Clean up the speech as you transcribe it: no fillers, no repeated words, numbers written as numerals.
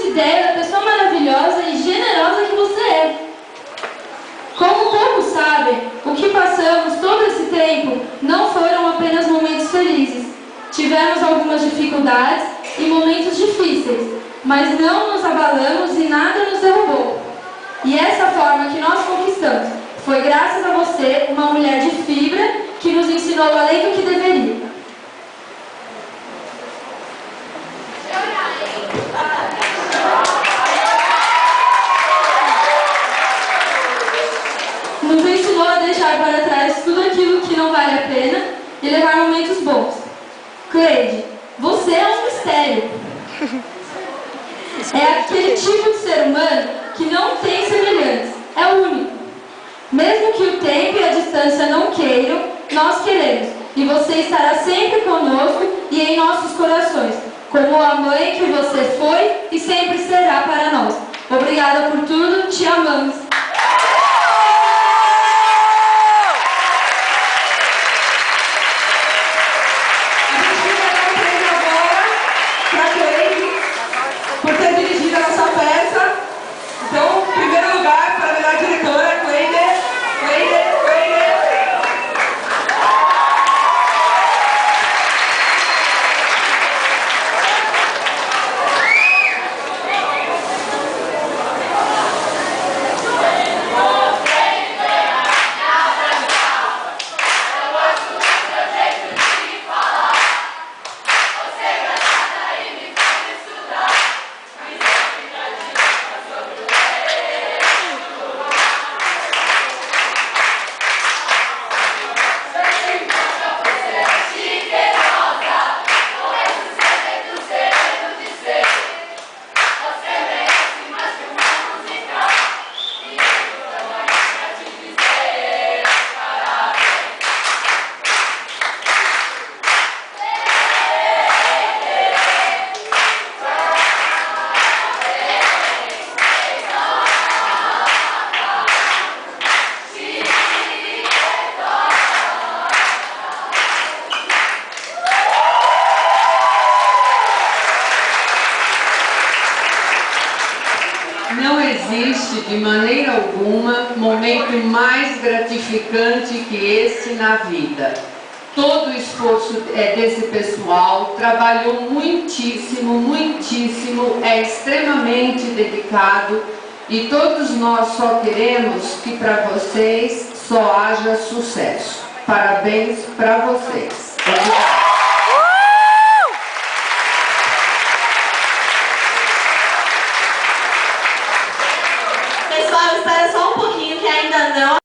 ideia da pessoa maravilhosa e generosa que você é. Como poucos sabem, o que passamos todo esse tempo não foram apenas momentos felizes. Tivemos algumas dificuldades e momentos difíceis, mas não nos abalamos e nada nos derrubou. E essa forma que nós conquistamos foi graças a você, uma mulher de fibra, que nos ensinou além do que deveria. Nos ensinou a deixar para trás tudo aquilo que não vale a pena e levar momentos bons. Cleide, você é um mistério. É aquele tipo de ser humano que não tem semelhantes. É único. Mesmo que o tempo e a distância não queiram, nós queremos. E você estará sempre conosco e em nossos corações, como a mãe que você foi e sempre será para nós. Obrigada por tudo, te amamos. Então, em primeiro lugar, para a melhor diretora, Cleide. Não existe, de maneira alguma, momento mais gratificante que esse na vida. Todo o esforço desse pessoal, trabalhou muitíssimo, muitíssimo, é extremamente dedicado e todos nós só queremos que para vocês só haja sucesso. Parabéns para vocês. Obrigada. Pessoal, espera só